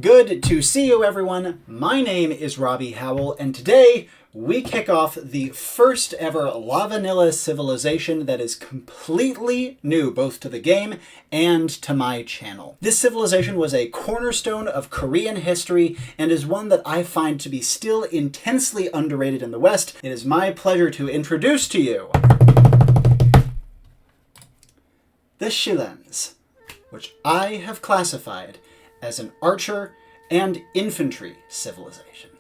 Good to see you, everyone. My name is Robbie Howell, and today we kick off the first ever LAVAnilla civilization that is completely new, both to the game and to my channel. This civilization was a cornerstone of Korean history and is one that I find to be still intensely underrated in the West. It is my pleasure to introduce to you the SILLANS, which I have classified as an archer and infantry civilization.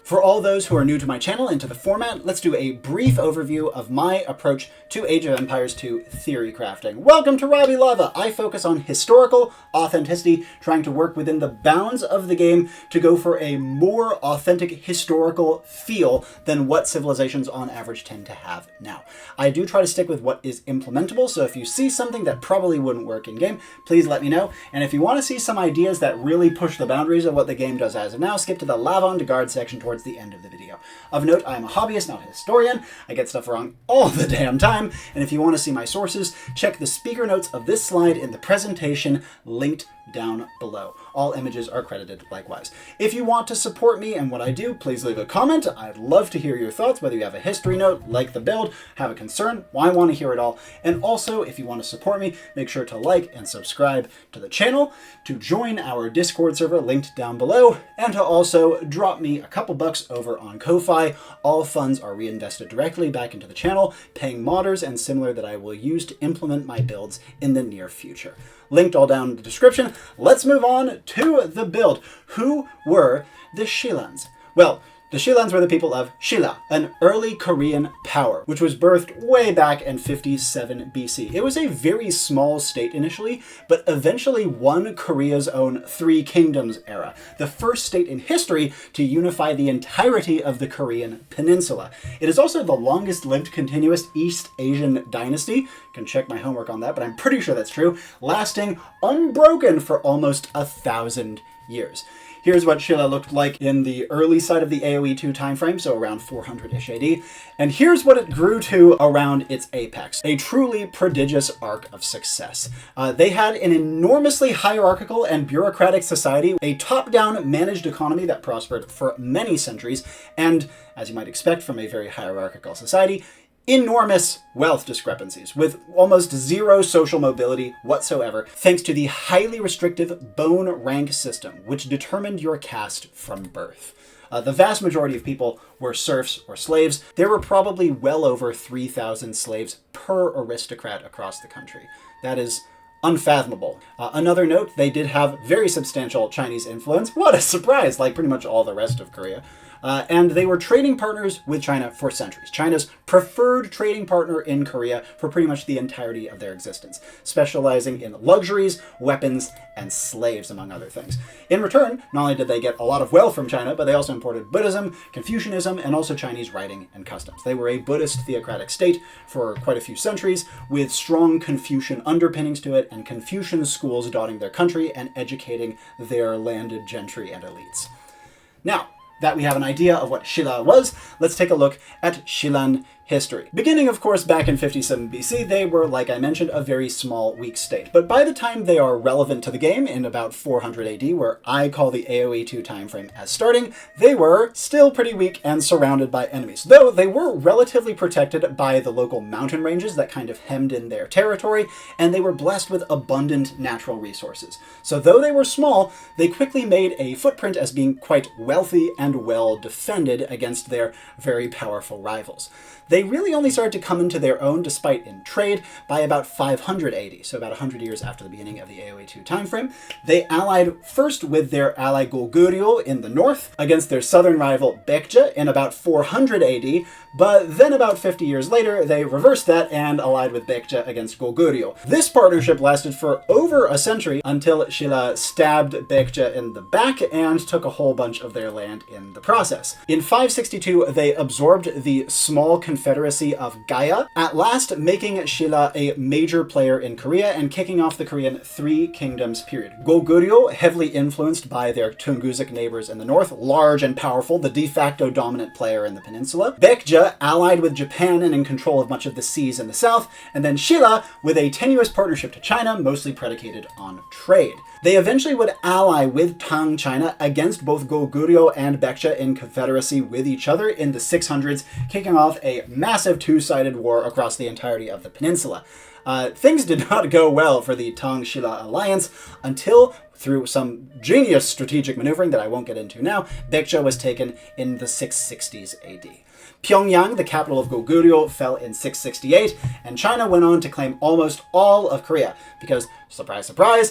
For all those who are new to my channel and to the format, let's do a brief overview of my approach to Age of Empires 2 theory crafting. Welcome to Robbie Lava! I focus on historical authenticity, trying to work within the bounds of the game to go for a more authentic historical feel than what civilizations on average tend to have now. I do try to stick with what is implementable, so if you see something that probably wouldn't work in-game, please let me know. And if you want to see some ideas that really push the boundaries of what the game does as of now, skip to the LAVAnte-Garde section towards the end of the video. Of note, I am a hobbyist, not a historian. I get stuff wrong all the damn time, and if you want to see my sources, check the speaker notes of this slide in the presentation linked down below. All images are credited likewise. If you want to support me and what I do, please leave a comment. I'd love to hear your thoughts, whether you have a history note, like the build, have a concern, well, I want to hear it all. And also, if you want to support me, make sure to like and subscribe to the channel, to join our Discord server linked down below, and to also drop me a couple bucks over on Ko-Fi. All funds are reinvested directly back into the channel, paying modders and similar that I will use to implement my builds in the near future. Linked all down in the description. Let's move on to the build. Who were the SILLANS? Well, the SILLANS were the people of Silla, an early Korean power, which was birthed way back in 57 BC. It was a very small state initially, but eventually won Korea's own Three Kingdoms era, the first state in history to unify the entirety of the Korean peninsula. It is also the longest-lived continuous East Asian dynasty. You can check my homework on that, but I'm pretty sure that's true, lasting unbroken for almost 1,000 years. Here's what Silla looked like in the early side of the AoE2 timeframe, so around 400-ish AD. And here's what it grew to around its apex, a truly prodigious arc of success. They had an enormously hierarchical and bureaucratic society, a top-down managed economy that prospered for many centuries, and, as you might expect from a very hierarchical society, enormous wealth discrepancies, with almost zero social mobility whatsoever, thanks to the highly restrictive bone rank system, which determined your caste from birth. The vast majority of people were serfs or slaves. There were probably well over 3,000 slaves per aristocrat across the country. That is unfathomable. Another note, they did have very substantial Chinese influence. What a surprise, like pretty much all the rest of Korea. And they were trading partners with China for centuries. China's preferred trading partner in Korea for pretty much the entirety of their existence, specializing in luxuries, weapons, and slaves, among other things. In return, not only did they get a lot of wealth from China, but they also imported Buddhism, Confucianism, and also Chinese writing and customs. They were a Buddhist theocratic state for quite a few centuries, with strong Confucian underpinnings to it, and Confucian schools dotting their country and educating their landed gentry and elites. Now, that we have an idea of what Silla was, let's take a look at SILLAN history. Beginning, of course, back in 57 BC, they were, like I mentioned, a very small, weak state. But by the time they are relevant to the game, in about 400 AD, where I call the AoE2 timeframe as starting, they were still pretty weak and surrounded by enemies. Though they were relatively protected by the local mountain ranges that kind of hemmed in their territory, and they were blessed with abundant natural resources. So though they were small, they quickly made a footprint as being quite wealthy and well defended against their very powerful rivals. They really only started to come into their own, despite in trade, by about 500 AD, so about 100 years after the beginning of the AoE2 timeframe. They allied first with their ally Goguryeo in the north against their southern rival Baekje in about 400 AD, but then about 50 years later, they reversed that and allied with Baekje against Goguryeo. This partnership lasted for over a century until Silla stabbed Baekje in the back and took a whole bunch of their land in the process. In 562, they absorbed the small confederacy of Gaya, at last making Silla a major player in Korea and kicking off the Korean Three Kingdoms period. Goguryeo, heavily influenced by their Tungusic neighbors in the north, large and powerful, the de facto dominant player in the peninsula. Baekje, Baekje allied with Japan and in control of much of the seas in the south, and then Silla with a tenuous partnership to China, mostly predicated on trade. They eventually would ally with Tang China against both Goguryeo and Baekje in confederacy with each other in the 600s, kicking off a massive two-sided war across the entirety of the peninsula. Things did not go well for the Tang-Silla alliance until, through some genius strategic maneuvering that I won't get into now, Baekje was taken in the 660s AD. Pyongyang, the capital of Goguryeo, fell in 668, and China went on to claim almost all of Korea because, surprise, surprise,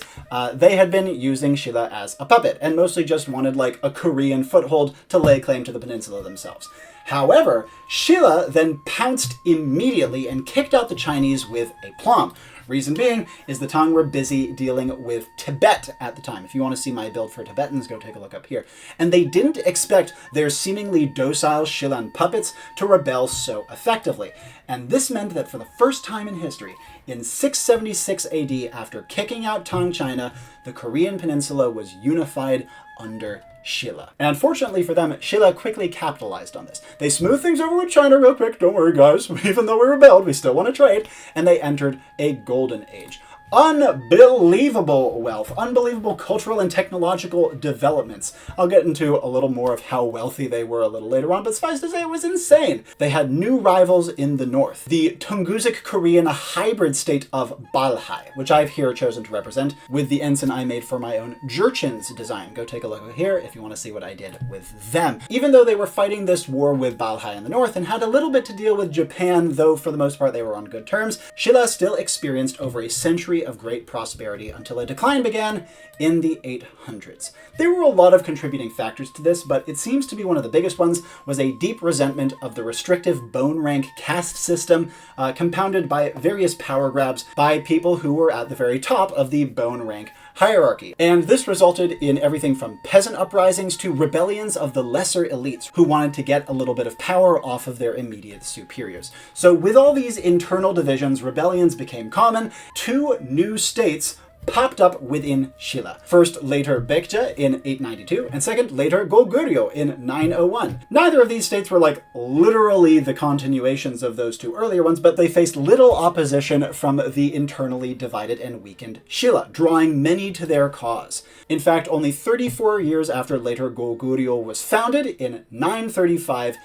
they had been using Silla as a puppet and mostly just wanted like a Korean foothold to lay claim to the peninsula themselves. However, Silla then pounced immediately and kicked out the Chinese with aplomb. Reason being is the Tang were busy dealing with Tibet at the time. If you want to see my build for Tibetans, go take a look up here. And they didn't expect their seemingly docile Shillan puppets to rebel so effectively. And this meant that for the first time in history, in 676 AD, after kicking out Tang China, the Korean peninsula was unified under Silla. And unfortunately for them, Silla quickly capitalized on this. They smoothed things over with China real quick, don't worry guys, even though we rebelled, we still want to trade, and they entered a golden age. Unbelievable wealth, unbelievable cultural and technological developments. I'll get into a little more of how wealthy they were a little later on, but suffice to say it was insane. They had new rivals in the north. The Tungusic Korean hybrid state of Balhae, which I've here chosen to represent with the ensign I made for my own Jurchen's design. Go take a look here if you want to see what I did with them. Even though they were fighting this war with Balhae in the north and had a little bit to deal with Japan, though for the most part they were on good terms, Silla still experienced over a century of great prosperity until a decline began in the 800s. There were a lot of contributing factors to this, but it seems to be one of the biggest ones was a deep resentment of the restrictive bone rank caste system, compounded by various power grabs by people who were at the very top of the bone rank hierarchy. And this resulted in everything from peasant uprisings to rebellions of the lesser elites who wanted to get a little bit of power off of their immediate superiors. So with all these internal divisions, rebellions became common. Two new states popped up within Silla. First, later Baekje in 892, and second, later Goguryeo in 901. Neither of these states were like literally the continuations of those two earlier ones, but they faced little opposition from the internally divided and weakened Silla, drawing many to their cause. In fact, only 34 years after later Goguryeo was founded in 935,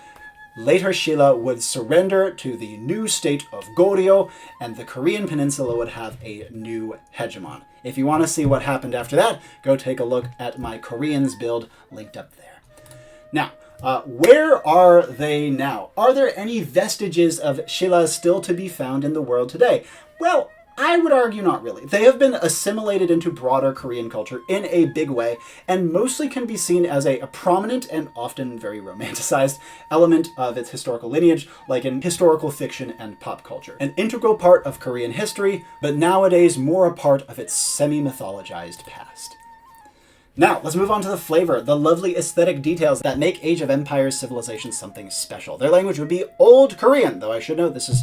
later Silla would surrender to the new state of Goryeo, and the Korean peninsula would have a new hegemon. If you want to see what happened after that, go take a look at my Koreans build linked up there. Now, where are they now? Are there any vestiges of Silla still to be found in the world today? Well, I would argue not really. They have been assimilated into broader Korean culture in a big way, and mostly can be seen as a prominent and often very romanticized element of its historical lineage, like in historical fiction and pop culture. An integral part of Korean history, but nowadays more a part of its semi-mythologized past. Now, let's move on to the flavor, the lovely aesthetic details that make Age of Empires civilization something special. Their language would be Old Korean, though I should note this is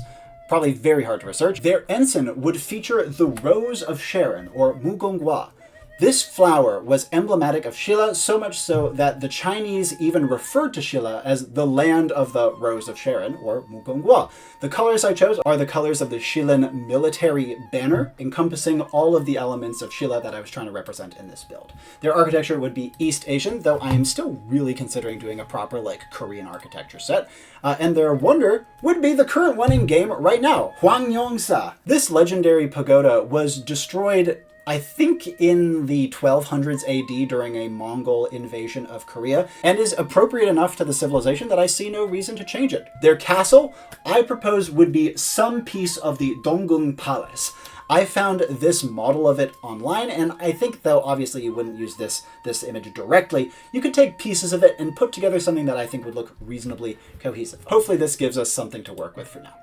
probably very hard to research. Their ensign would feature the Rose of Sharon, or Mugonghwa. This flower was emblematic of Silla, so much so that the Chinese even referred to Silla as the land of the Rose of Sharon, or Mugonghwa. The colors I chose are the colors of the Shillan military banner, encompassing all of the elements of Silla that I was trying to represent in this build. Their architecture would be East Asian, though I am still really considering doing a proper, Korean architecture set. And their wonder would be the current one in game right now, Hwangyongsa. This legendary pagoda was destroyed, I think, in the 1200s AD during a Mongol invasion of Korea, and is appropriate enough to the civilization that I see no reason to change it. Their castle, I propose, would be some piece of the Donggung Palace. I found this model of it online, and I think, though obviously you wouldn't use this image directly, you could take pieces of it and put together something that I think would look reasonably cohesive. Hopefully this gives us something to work with for now.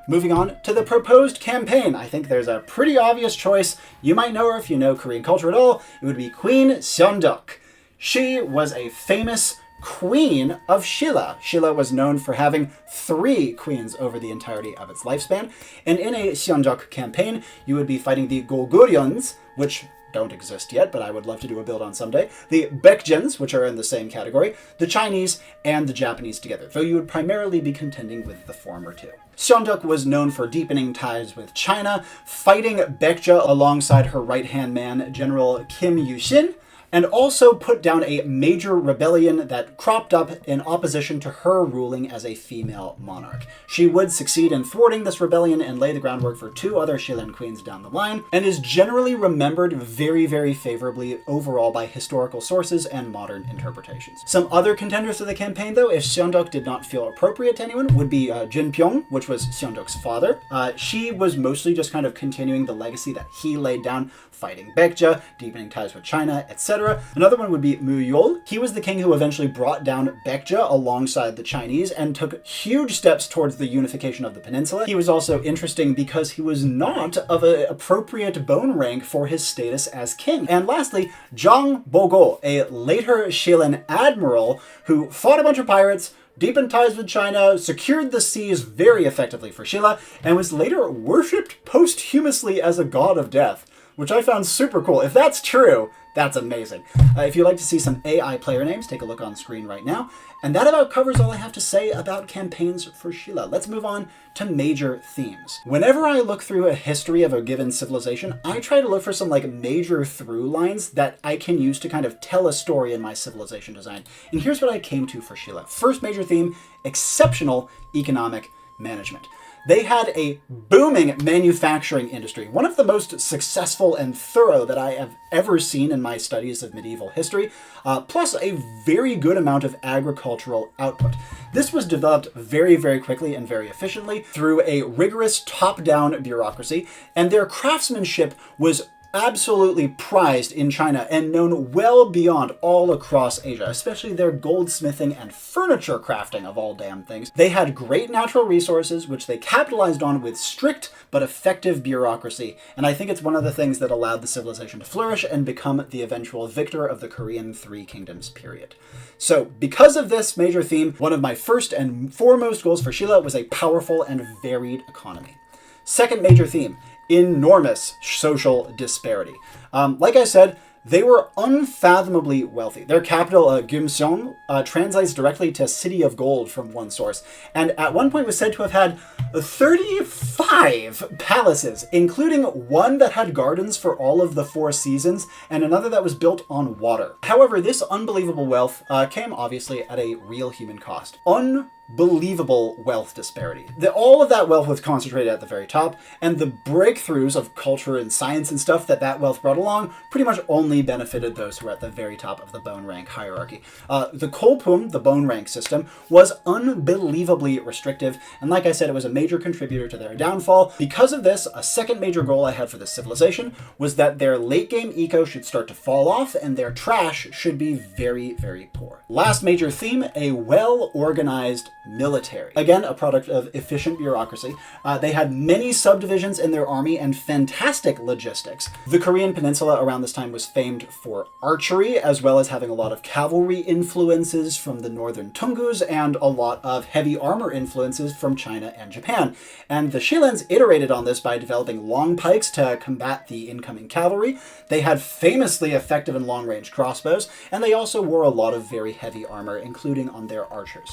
Moving on to the proposed campaign. I think there's a pretty obvious choice. You might know her if you know Korean culture at all. It would be Queen Seondeok. She was a famous queen of Silla. Silla was known for having 3 queens over the entirety of its lifespan. And in a Seondeok campaign, you would be fighting the Goguryons, which don't exist yet, but I would love to do a build on someday, the Baekjins, which are in the same category, the Chinese, and the Japanese together, though you would primarily be contending with the former two. Seongdeok was known for deepening ties with China, fighting Baekje alongside her right-hand man, General Kim Yu-shin, and also put down a major rebellion that cropped up in opposition to her ruling as a female monarch. She would succeed in thwarting this rebellion and lay the groundwork for 2 other Shilin queens down the line, and is generally remembered very, very favorably overall by historical sources and modern interpretations. Some other contenders for the campaign, though, if Seongdeok did not feel appropriate to anyone, would be Jin Pyong, which was Seongdeok's father. She was mostly just kind of continuing the legacy that he laid down, fighting Baekje, deepening ties with China, etc. Another one would be Mu Yol. He was the king who eventually brought down Baekje alongside the Chinese and took huge steps towards the unification of the peninsula. He was also interesting because he was not of an appropriate bone rank for his status as king. And lastly, Zhang Bogo, a later Shilin admiral who fought a bunch of pirates, deepened ties with China, secured the seas very effectively for Shilla, and was later worshipped posthumously as a god of death, which I found super cool. If that's true, that's amazing. If you'd like to see some AI player names, take a look on screen right now. And that about covers all I have to say about campaigns for Shilla. Let's move on to major themes. Whenever I look through a history of a given civilization, I try to look for some major through lines that I can use to kind of tell a story in my civilization design. And here's what I came to for Shilla. First major theme, exceptional economic management. They had a booming manufacturing industry, one of the most successful and thorough that I have ever seen in my studies of medieval history, plus a very good amount of agricultural output. This was developed very, very quickly and very efficiently through a rigorous top-down bureaucracy, and their craftsmanship was absolutely prized in China and known well beyond all across Asia, especially their goldsmithing and furniture crafting of all damn things. They had great natural resources, which they capitalized on with strict but effective bureaucracy, and I think it's one of the things that allowed the civilization to flourish and become the eventual victor of the Korean Three Kingdoms period. So, because of this major theme, one of my first and foremost goals for Shilla was a powerful and varied economy. Second major theme, enormous social disparity. Like I said, they were unfathomably wealthy. Their capital, Gyeongseong, translates directly to City of Gold from one source, and at one point was said to have had 35 palaces, including one that had gardens for all of the 4 seasons, and another that was built on water. However, this unbelievable wealth came obviously at a real human cost. Unbelievable wealth disparity. All of that wealth was concentrated at the very top, and the breakthroughs of culture and science and stuff that wealth brought along pretty much only benefited those who were at the very top of the bone rank hierarchy. The Kolpum, the bone rank system, was unbelievably restrictive, and like I said, it was a major contributor to their downfall. Because of this, a second major goal I had for this civilization was that their late game eco should start to fall off, and their trash should be very, very poor. Last major theme, a well-organized military. Again, a product of efficient bureaucracy. They had many subdivisions in their army and fantastic logistics. The Korean peninsula around this time was famed for archery, as well as having a lot of cavalry influences from the northern Tungus and a lot of heavy armor influences from China and Japan. And the Shillans iterated on this by developing long pikes to combat the incoming cavalry. They had famously effective and long-range crossbows, and they also wore a lot of very heavy armor, including on their archers.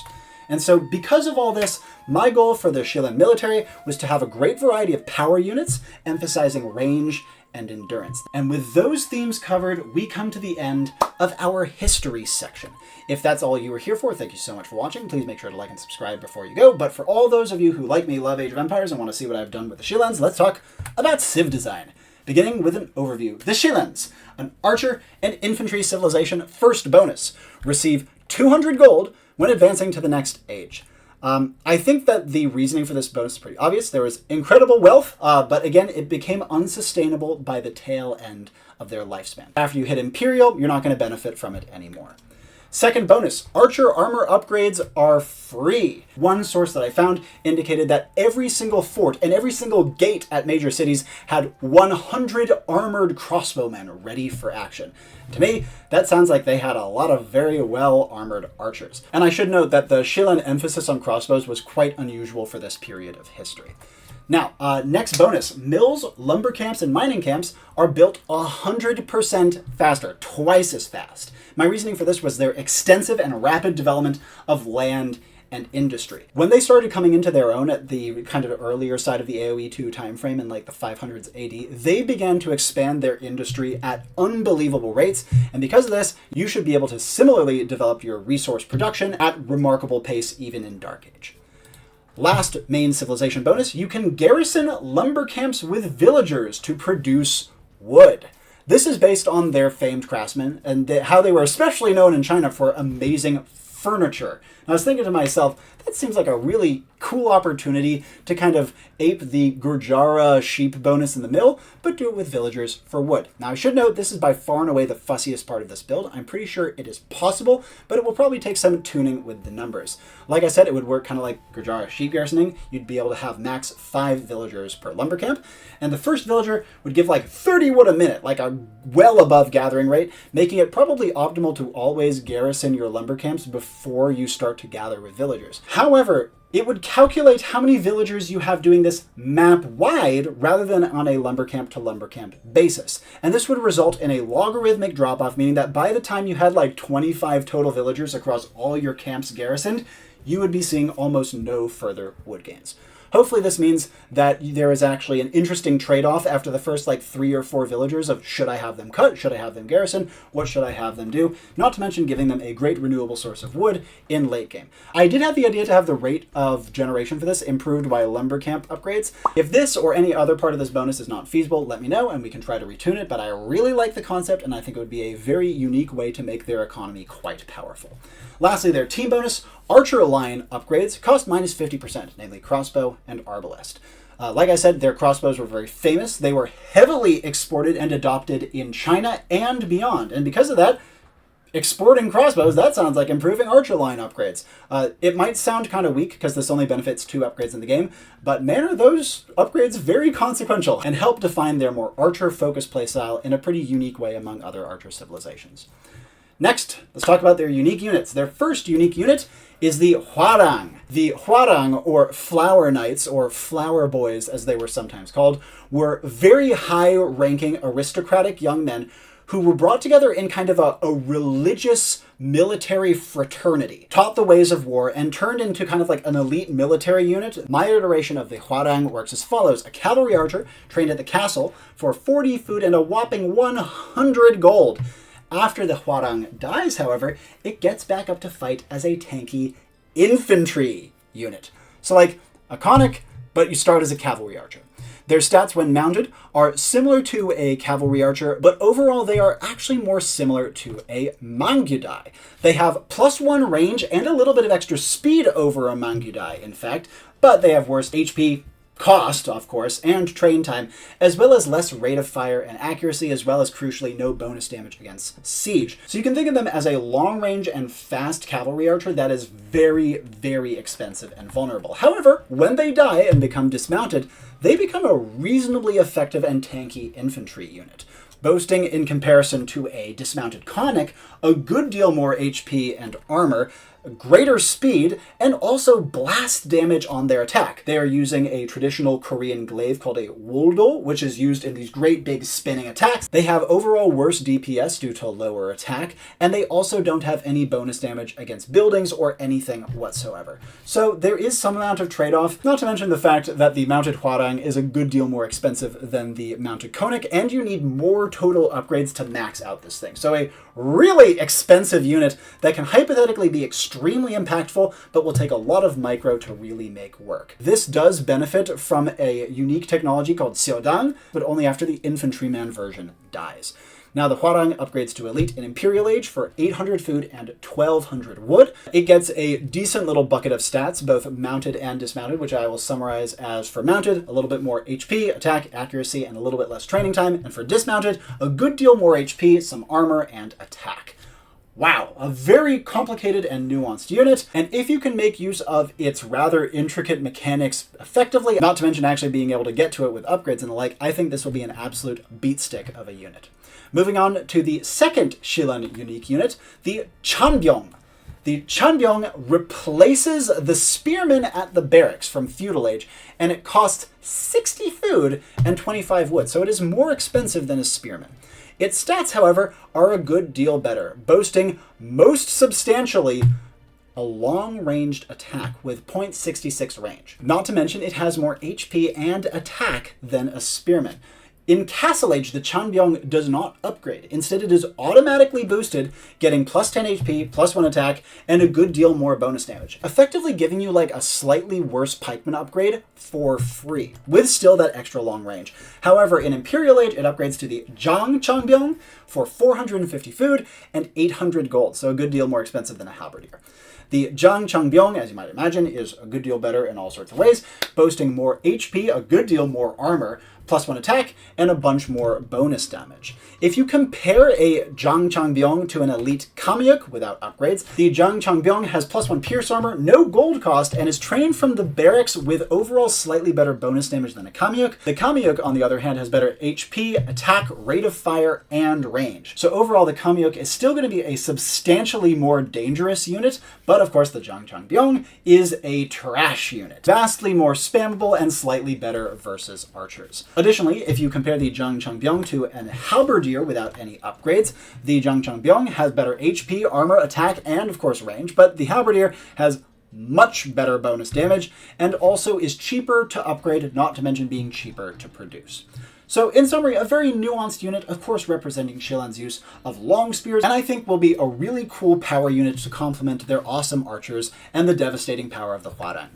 And so because of all this, my goal for the Shillan military was to have a great variety of power units, emphasizing range and endurance. And with those themes covered, we come to the end of our history section. If that's all you were here for, thank you so much for watching. Please make sure to like and subscribe before you go. But for all those of you who, like me, love Age of Empires and want to see what I've done with the Shillans, let's talk about civ design. Beginning with an overview. The Shillans, an archer and infantry civilization. First bonus, receive 200 gold when advancing to the next age. I think that the reasoning for this bonus is pretty obvious. There was incredible wealth, but again, it became unsustainable by the tail end of their lifespan. After you hit Imperial, you're not going to benefit from it anymore. Second bonus, archer armor upgrades are free. One source that I found indicated that every single fort and every single gate at major cities had 100 armored crossbowmen ready for action. To me, that sounds like they had a lot of very well armored archers. And I should note that the Shillan emphasis on crossbows was quite unusual for this period of history. Now, next bonus, mills, lumber camps, and mining camps are built 100% faster, twice as fast. My reasoning for this was their extensive and rapid development of land and industry. When they started coming into their own at the kind of earlier side of the AoE2 timeframe in like the 500s AD, they began to expand their industry at unbelievable rates, and because of this, you should be able to similarly develop your resource production at remarkable pace even in Dark Age. Last main civilization bonus, you can garrison lumber camps with villagers to produce wood. This is based on their famed craftsmen and how they were especially known in China for amazing furniture. And I was thinking to myself, that seems like a really cool opportunity to kind of ape the Gurjara sheep bonus in the mill, but do it with villagers for wood. Now I should note this is by far and away the fussiest part of this build. I'm pretty sure it is possible, but it will probably take some tuning with the numbers. Like I said, it would work kind of like Gurjara sheep garrisoning. You'd be able to have max 5 villagers per lumber camp, and the first villager would give like 30 wood a minute, like a well above gathering rate, making it probably optimal to always garrison your lumber camps before you start to gather with villagers. However, it would calculate how many villagers you have doing this map-wide rather than on a lumber camp to lumber camp basis. And this would result in a logarithmic drop-off, meaning that by the time you had like 25 total villagers across all your camps garrisoned, you would be seeing almost no further wood gains. Hopefully this means that there is actually an interesting trade-off after the first like 3 or 4 villagers of should I have them cut, should I have them garrison, what should I have them do, not to mention giving them a great renewable source of wood in late game. I did have the idea to have the rate of generation for this improved by lumber camp upgrades. If this or any other part of this bonus is not feasible, let me know and we can try to retune it, but I really like the concept and I think it would be a very unique way to make their economy quite powerful. Lastly, their team bonus, archer line upgrades cost minus 50%, namely crossbow and arbalest. Like I said, their crossbows were very famous. They were heavily exported and adopted in China and beyond. And because of that, exporting crossbows, that sounds like improving archer line upgrades. It might sound kind of weak because this only benefits 2 upgrades in the game, but man, are those upgrades very consequential and help define their more archer-focused playstyle in a pretty unique way among other archer civilizations. Next, let's talk about their unique units. Their first unique unit is the Huarang. The Huarang, or Flower Knights, or Flower Boys as they were sometimes called, were very high-ranking aristocratic young men who were brought together in kind of a religious military fraternity, taught the ways of war, and turned into kind of like an elite military unit. My iteration of the Huarang works as follows. A cavalry archer trained at the castle for 40 food and a whopping 100 gold. After the Huarang dies, however, it gets back up to fight as a tanky infantry unit. So like a conic, but you start as a cavalry archer. Their stats when mounted are similar to a cavalry archer, but overall they are actually more similar to a Mangyudai. They have +1 range and a little bit of extra speed over a Mangyudai, in fact, but they have worse HP, cost, of course, and train time, as well as less rate of fire and accuracy, as well as, crucially, no bonus damage against siege. So you can think of them as a long-range and fast cavalry archer that is very, very expensive and vulnerable. However, when they die and become dismounted, they become a reasonably effective and tanky infantry unit, boasting, in comparison to a dismounted conic, a good deal more HP and armor, greater speed, and also blast damage on their attack. They are using a traditional Korean glaive called a woldol, which is used in these great big spinning attacks. They have overall worse DPS due to lower attack, and they also don't have any bonus damage against buildings or anything whatsoever. So there is some amount of trade-off, not to mention the fact that the mounted Huarang is a good deal more expensive than the mounted Konik, and you need more total upgrades to max out this thing. So a really expensive unit that can hypothetically be extremely impactful, but will take a lot of micro to really make work. This does benefit from a unique technology called Ciao, but only after the infantryman version dies. Now the Huarang upgrades to Elite in Imperial Age for 800 food and 1200 wood. It gets a decent little bucket of stats, both mounted and dismounted, which I will summarize as for mounted, a little bit more HP, attack, accuracy, and a little bit less training time. And for dismounted, a good deal more HP, some armor, and attack. Wow, a very complicated and nuanced unit, and if you can make use of its rather intricate mechanics effectively, not to mention actually being able to get to it with upgrades and the like, I think this will be an absolute beatstick of a unit. Moving on to the second Shillan unique unit, the Chanbyong. The Chanbyong replaces the spearmen at the barracks from Feudal Age, and it costs 60 food and 25 wood, so it is more expensive than a spearman. Its stats, however, are a good deal better, boasting most substantially a long-ranged attack with .66 range. Not to mention it has more HP and attack than a spearman. In Castle Age, the Chanbyong does not upgrade. Instead, it is automatically boosted, getting plus 10 HP, plus 1 attack, and a good deal more bonus damage, effectively giving you like a slightly worse pikeman upgrade for free, with still that extra long range. However, in Imperial Age, it upgrades to the Zhang Chanbyong for 450 food and 800 gold, so a good deal more expensive than a halberdier. The Zhang Chanbyong, as you might imagine, is a good deal better in all sorts of ways, boasting more HP, a good deal more armor, plus 1 attack, and a bunch more bonus damage. If you compare a Zhang Chanbyong to an elite Kamyuk without upgrades, the Zhang Chanbyong has plus 1 pierce armor, no gold cost, and is trained from the barracks with overall slightly better bonus damage than a Kamyuk. The Kamyuk, on the other hand, has better HP, attack, rate of fire, and range. So overall, the Kamyuk is still going to be a substantially more dangerous unit, but of course the Zhang Chanbyong is a trash unit, vastly more spammable and slightly better versus archers. Additionally, if you compare the Zhang Chanbyong to an halberdier without any upgrades, the Zhang Chanbyong has better HP, armor, attack, and of course range, but the halberdier has much better bonus damage and also is cheaper to upgrade, not to mention being cheaper to produce. So in summary, a very nuanced unit, of course representing SILLANS' use of long spears, and I think will be a really cool power unit to complement their awesome archers and the devastating power of the Hwarang.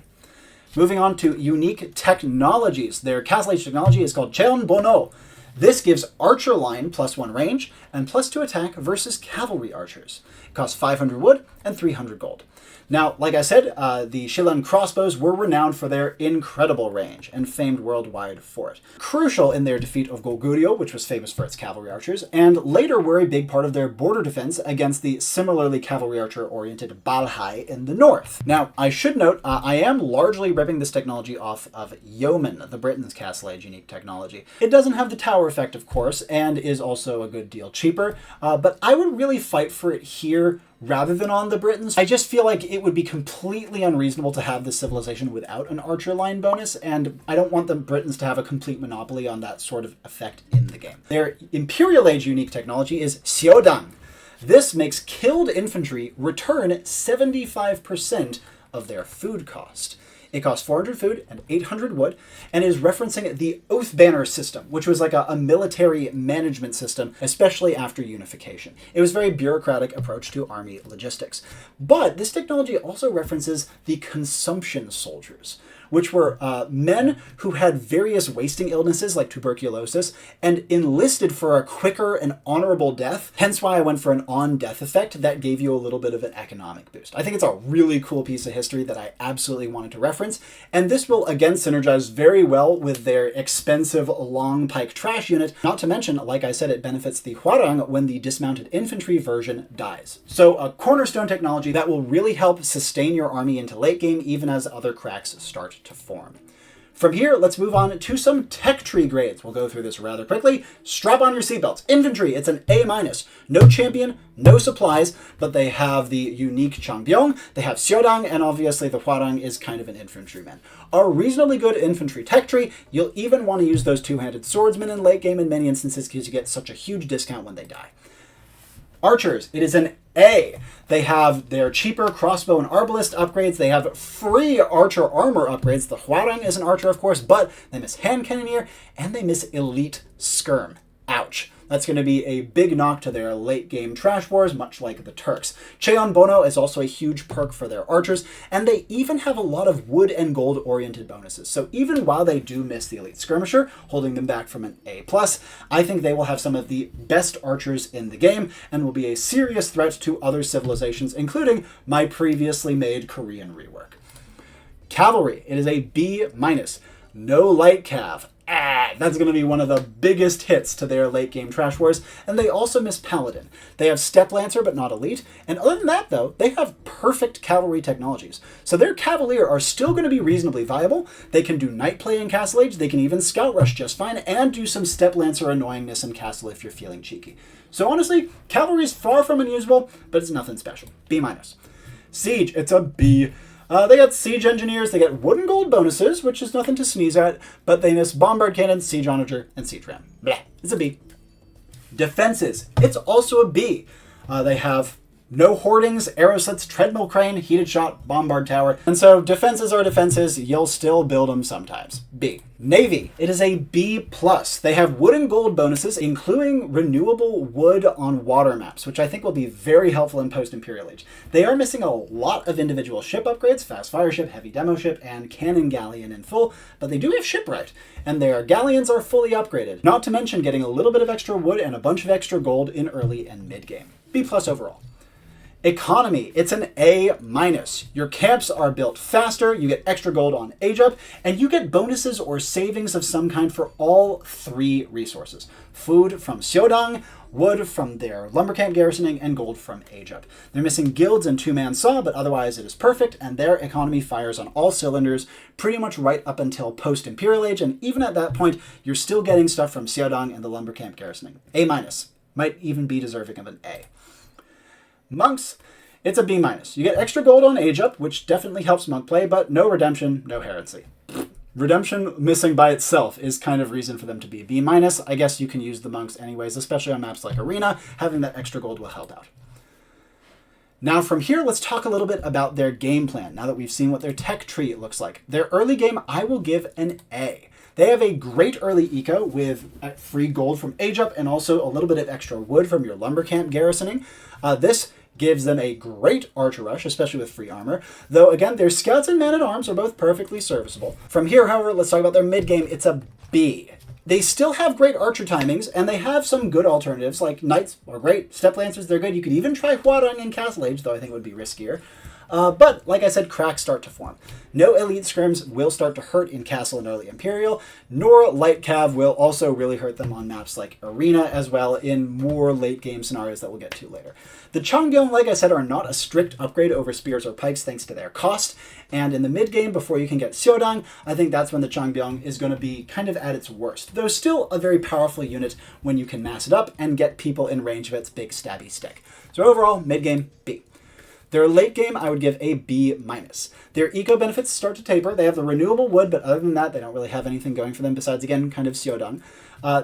Moving on to unique technologies. Their Castle Age technology is called Cheon Bono. This gives archer line plus 1 range and plus 2 attack versus cavalry archers. It costs 500 wood and 300 gold. Now, like I said, the SILLANS crossbows were renowned for their incredible range and famed worldwide for it. Crucial in their defeat of Goguryeo, which was famous for its cavalry archers, and later were a big part of their border defense against the similarly cavalry archer-oriented Balhae in the north. Now, I should note, I am largely ripping this technology off of Yeoman, the Britain's Castle Age unique technology. It doesn't have the tower effect, of course, and is also a good deal cheaper, but I would really fight for it here rather than on the Britons. I just feel like it would be completely unreasonable to have this civilization without an archer line bonus, and I don't want the Britons to have a complete monopoly on that sort of effect in the game. Their Imperial Age unique technology is Xiaodang. This makes killed infantry return 75% of their food cost. It costs 400 food and 800 wood, and is referencing the Oath Banner system, which was like a military management system, especially after unification. It was a very bureaucratic approach to army logistics. But this technology also references the consumption soldiers, which were men who had various wasting illnesses like tuberculosis and enlisted for a quicker and honorable death. Hence why I went for an on-death effect that gave you a little bit of an economic boost. I think it's a really cool piece of history that I absolutely wanted to reference, and this will again synergize very well with their expensive long pike trash unit. Not to mention, like I said, it benefits the Hwarang when the dismounted infantry version dies. So a cornerstone technology that will really help sustain your army into late game even as other cracks start to form. From here, let's move on to some tech tree grades. We'll go through this rather quickly. Strap on your seatbelts. Infantry, it's an A-. No champion, no supplies, but they have the unique Chanbyong, they have Xiaodang, and obviously the Hwarang is kind of an infantryman. A reasonably good infantry tech tree. You'll even want to use those two-handed swordsmen in late game in many instances because you get such a huge discount when they die. Archers, it is an A. They have their cheaper crossbow and arbalist upgrades. They have free archer armor upgrades. The Hwarang is an archer, of course, but they miss hand cannoneer and they miss elite skirm. Ouch. That's going to be a big knock to their late game trash wars, much like the Turks. Cheon Bono is also a huge perk for their archers, and they even have a lot of wood and gold oriented bonuses. So even while they do miss the elite skirmisher, holding them back from an A+, I think they will have some of the best archers in the game and will be a serious threat to other civilizations, including my previously made Korean rework. Cavalry, it is a B-. No light cav. That's going to be one of the biggest hits to their late game trash wars, and they also miss Paladin. They have Step Lancer, but not Elite, and other than that, though, they have perfect cavalry technologies. So their Cavalier are still going to be reasonably viable. They can do Night Play in Castle Age, they can even Scout Rush just fine, and do some Step Lancer annoyingness in Castle if you're feeling cheeky. So honestly, Cavalry is far from unusable, but it's nothing special. B-. Siege, it's a B. They get siege engineers, they get wood and gold bonuses, which is nothing to sneeze at, but they miss bombard cannon, siege onager, and siege ram. Blah, it's a B. Defenses, it's also a B. They have no hoardings, arrow slits, treadmill crane, heated shot, bombard tower. And so defenses are defenses, you'll still build them sometimes. B. Navy, it is a B+. They have wood and gold bonuses, including renewable wood on water maps, which I think will be very helpful in post-Imperial Age. They are missing a lot of individual ship upgrades, fast fire ship, heavy demo ship, and cannon galleon in full, but they do have shipwright, and their galleons are fully upgraded. Not to mention getting a little bit of extra wood and a bunch of extra gold in early and mid-game. B+ overall. Economy, it's an A-. Your camps are built faster, you get extra gold on age up, and you get bonuses or savings of some kind for all 3 resources. Food from Xiaodang, wood from their lumber camp garrisoning, and gold from age up. They're missing guilds and 2-man saw, but otherwise it is perfect, and their economy fires on all cylinders pretty much right up until post-Imperial Age, and even at that point, you're still getting stuff from Xiaodang and the lumber camp garrisoning. A-. Might even be deserving of an A. Monks, it's a B-. You get extra gold on age up, which definitely helps monk play, but no redemption, no heresy. Redemption missing by itself is kind of reason for them to be B-. I guess you can use the monks anyways, especially on maps like Arena. Having that extra gold will help out. Now from here, let's talk a little bit about their game plan, now that we've seen what their tech tree looks like. Their early game, I will give an A. They have a great early eco with free gold from age up and also a little bit of extra wood from your lumber camp garrisoning. This gives them a great archer rush, especially with free armor, though again, their scouts and man-at-arms are both perfectly serviceable. From here, however, let's talk about their mid-game. It's a B. They still have great archer timings, and they have some good alternatives, like knights are great, step lancers, they're good. You could even try Huarong in Castle Age, though I think it would be riskier. But, like I said, cracks start to form. No elite scrims will start to hurt in Castle and Early Imperial, nor light cav will also really hurt them on maps like Arena as well in more late game scenarios that we'll get to later. The Changbyong, like I said, are not a strict upgrade over spears or pikes thanks to their cost, and in the mid game before you can get Xiaodang, I think that's when the Changbyong is going to be kind of at its worst, though still a very powerful unit when you can mass it up and get people in range of its big stabby stick. So overall, mid game, B. Their late game, I would give a B-. Their eco benefits start to taper. They have the renewable wood, but other than that, they don't really have anything going for them besides, again, kind of Xiaodang.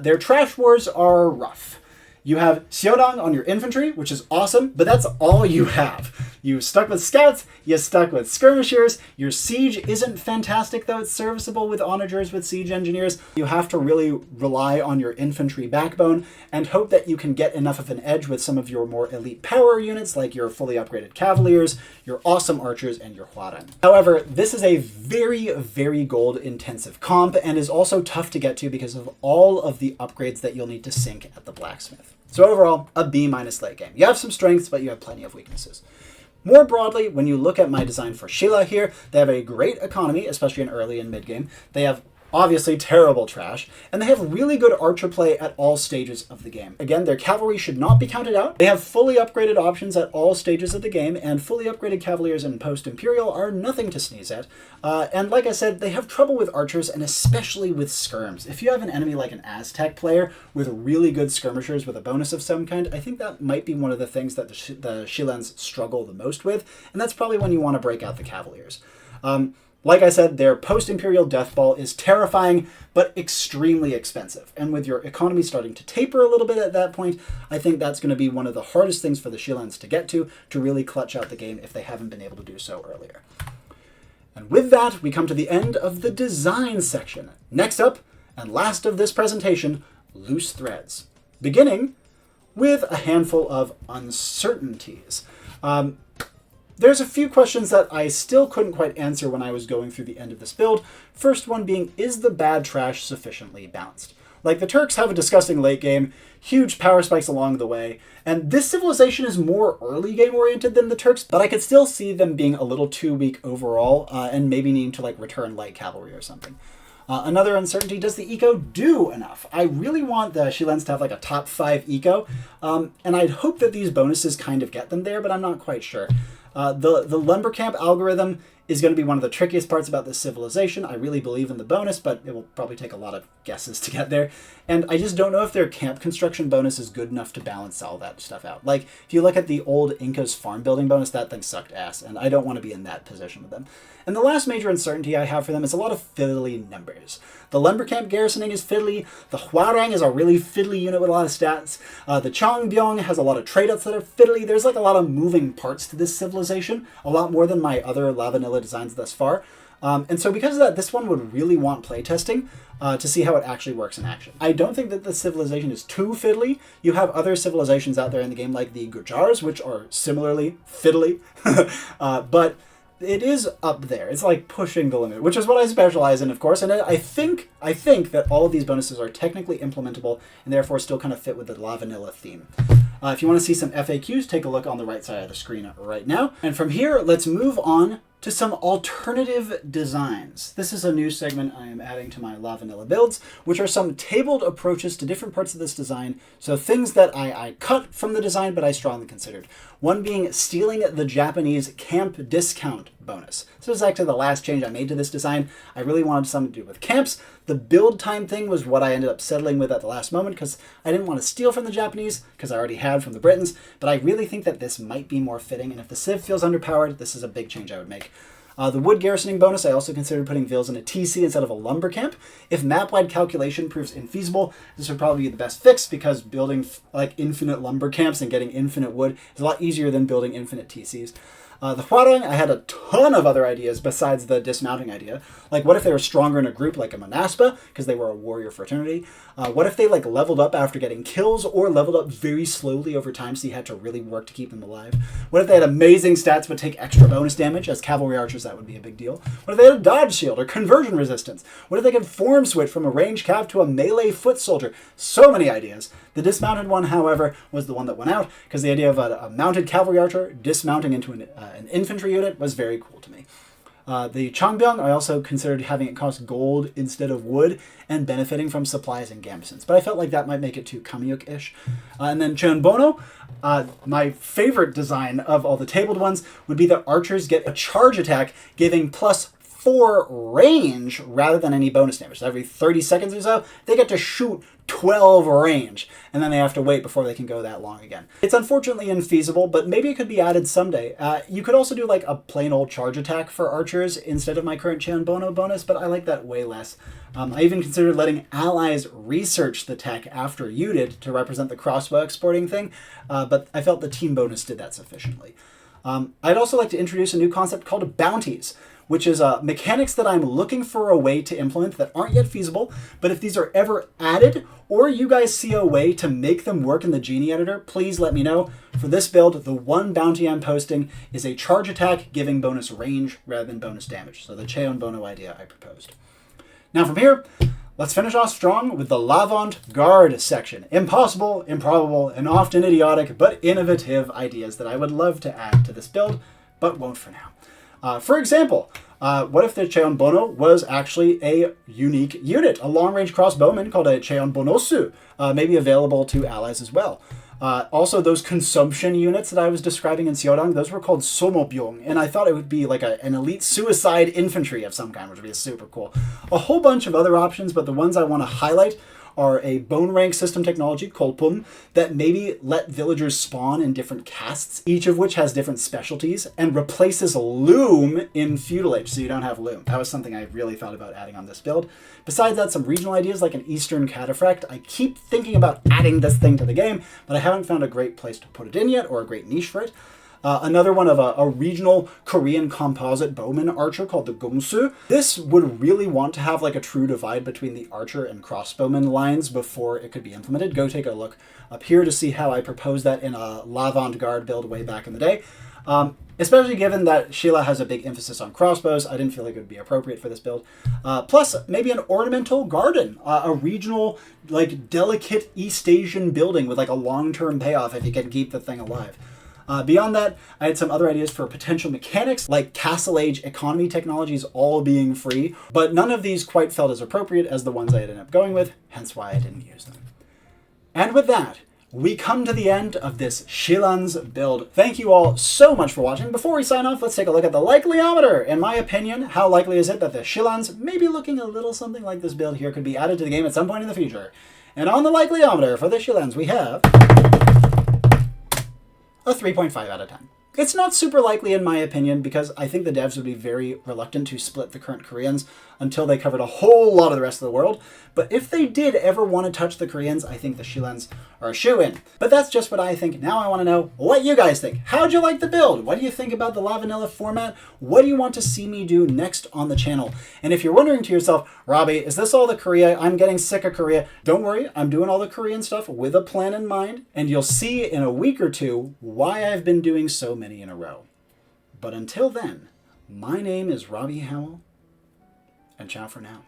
Their trash wars are rough. You have Xiaodang on your infantry, which is awesome, but that's all you have. You stuck with scouts, you stuck with skirmishers, your siege isn't fantastic, though it's serviceable with onagers, with siege engineers. You have to really rely on your infantry backbone and hope that you can get enough of an edge with some of your more elite power units, like your fully upgraded cavaliers, your awesome archers, and your Huarong. However, this is a very, very gold-intensive comp, and is also tough to get to because of all of the upgrades that you'll need to sink at the blacksmith. So overall, a B- late game. You have some strengths, but you have plenty of weaknesses. More broadly, when you look at my design for Sheila here, they have a great economy, especially in early and mid game. They have obviously terrible trash, and they have really good archer play at all stages of the game. Again, their cavalry should not be counted out. They have fully upgraded options at all stages of the game, and fully upgraded cavaliers in post-Imperial are nothing to sneeze at. And like I said, they have trouble with archers, and especially with skirms. If you have an enemy like an Aztec player with really good skirmishers with a bonus of some kind, I think that might be one of the things that the SILLANS struggle the most with, and that's probably when you want to break out the cavaliers. Like I said, their post-Imperial Death Ball is terrifying, but extremely expensive. And with your economy starting to taper a little bit at that point, I think that's going to be one of the hardest things for the SILLANS to get to really clutch out the game if they haven't been able to do so earlier. And with that, we come to the end of the design section. Next up, and last of this presentation, loose threads. Beginning with a handful of uncertainties. There's a few questions that I still couldn't quite answer when I was going through the end of this build. First one being, is the bad trash sufficiently balanced? Like, the Turks have a disgusting late game, huge power spikes along the way, and this civilization is more early game oriented than the Turks, but I could still see them being a little too weak overall, and maybe needing to return light cavalry or something. Another uncertainty, does the eco do enough? I really want the SILLANS to have a top 5 eco, and I'd hope that these bonuses kind of get them there, but I'm not quite sure. The lumber camp algorithm is going to be one of the trickiest parts about this civilization. I really believe in the bonus, but it will probably take a lot of guesses to get there. And I just don't know if their camp construction bonus is good enough to balance all that stuff out. Like, if you look at the old Inca's farm building bonus, that thing sucked ass, and I don't want to be in that position with them. And the last major uncertainty I have for them is a lot of fiddly numbers. The lumber camp garrisoning is fiddly, the Huarang is a really fiddly unit with a lot of stats, the Changbyong has a lot of trade-outs that are fiddly. There's like a lot of moving parts to this civilization, a lot more than my other LAVAnilla designs thus far. And so because of that, this one would really want playtesting to see how it actually works in action. I don't think that the civilization is too fiddly. You have other civilizations out there in the game like the Gujars, which are similarly fiddly, but it is up there. It's like pushing the limit, which is what I specialize in, of course. And I think that all of these bonuses are technically implementable and therefore still kind of fit with the LAVAnilla theme. If you want to see some FAQs, take a look on the right side of the screen right now. And from here, let's move on to some alternative designs. This is a new segment I am adding to my LAVAnilla builds, which are some tabled approaches to different parts of this design. So things that I cut from the design, but I strongly considered. One being stealing the Japanese camp discount bonus. This was actually the last change I made to this design. I really wanted something to do with camps. The build time thing was what I ended up settling with at the last moment because I didn't want to steal from the Japanese because I already had from the Britons, but I really think that this might be more fitting, and if the Civ feels underpowered, this is a big change I would make. The wood garrisoning bonus, I also considered putting Vils in a TC instead of a lumber camp. If map-wide calculation proves infeasible, this would probably be the best fix because building like infinite lumber camps and getting infinite wood is a lot easier than building infinite TCs. The Huarang, I had a ton of other ideas besides the dismounting idea. Like, what if they were stronger in a group like a Manaspa, because they were a warrior fraternity? What if they like leveled up after getting kills, or leveled up very slowly over time so you had to really work to keep them alive? What if they had amazing stats but take extra bonus damage? As cavalry archers, that would be a big deal. What if they had a dodge shield or conversion resistance? What if they could form switch from a ranged cav to a melee foot soldier? So many ideas. The dismounted one, however, was the one that went out, because the idea of a mounted cavalry archer dismounting into an infantry unit was very cool to me. The Changbyong, I also considered having it cost gold instead of wood and benefiting from supplies and gambesons, but I felt like that might make it too Kamyuk-ish. And then Cheonbono, my favorite design of all the tabled ones would be that archers get a charge attack giving +4 range rather than any bonus damage. So every 30 seconds or so, they get to shoot 12 range, and then they have to wait before they can go that long again. It's unfortunately infeasible, but maybe it could be added someday. You could also do like a plain old charge attack for archers instead of my current Cheonbono bonus, but I like that way less. I even considered letting allies research the tech after you did to represent the crossbow exporting thing, but I felt the team bonus did that sufficiently. I'd also like to introduce a new concept called bounties, which is mechanics that I'm looking for a way to implement that aren't yet feasible, but if these are ever added, or you guys see a way to make them work in the Genie editor, please let me know. For this build, the one bounty I'm posting is a charge attack giving bonus range rather than bonus damage, so the Cheonbono idea I proposed. Now from here, let's finish off strong with the LAVAnte-Garde section. Impossible, improbable, and often idiotic, but innovative ideas that I would love to add to this build, but won't for now. For example, what if the Cheonbono was actually a unique unit, a long-range crossbowman called a Cheonbonosu, maybe available to allies as well. Also, those consumption units that I was describing in Seodang, those were called Somobyong, and I thought it would be like an elite suicide infantry of some kind, which would be super cool. A whole bunch of other options, but the ones I want to highlight are a bone rank system technology, Kolpum, that maybe let villagers spawn in different castes, each of which has different specialties, and replaces Loom in Feudal Age, so you don't have Loom. That was something I really thought about adding on this build. Besides that, some regional ideas like an Eastern Cataphract. I keep thinking about adding this thing to the game, but I haven't found a great place to put it in yet, or a great niche for it. Another one of a regional Korean composite bowman archer called the Gongsu. This would really want to have like a true divide between the archer and crossbowman lines before it could be implemented. Go take a look up here to see how I proposed that in a LAVAnte-Garde build way back in the day. Especially given that Sheila has a big emphasis on crossbows, I didn't feel like it would be appropriate for this build. Plus, maybe an ornamental garden, a regional, like, delicate East Asian building with like a long-term payoff if you can keep the thing alive. Beyond that, I had some other ideas for potential mechanics, like Castle Age economy technologies all being free, but none of these quite felt as appropriate as the ones I ended up going with, hence why I didn't use them. And with that, we come to the end of this SILLANS build. Thank you all so much for watching. Before we sign off, let's take a look at the Likeliometer. In my opinion, how likely is it that the SILLANS, maybe looking a little something like this build here, could be added to the game at some point in the future? And on the Likeliometer for the SILLANS, we have a 3.5 out of 10. It's not super likely in my opinion because I think the devs would be very reluctant to split the current Koreans until they covered a whole lot of the rest of the world. But if they did ever want to touch the Koreans, I think the SILLANS are a shoo-in. But that's just what I think. Now I want to know what you guys think. How'd you like the build? What do you think about the LAVAnilla format? What do you want to see me do next on the channel? And if you're wondering to yourself, Robbie, is this all the Korea? I'm getting sick of Korea. Don't worry, I'm doing all the Korean stuff with a plan in mind. And you'll see in a week or two why I've been doing so many in a row. But until then, my name is Robbie Howell, and ciao for now.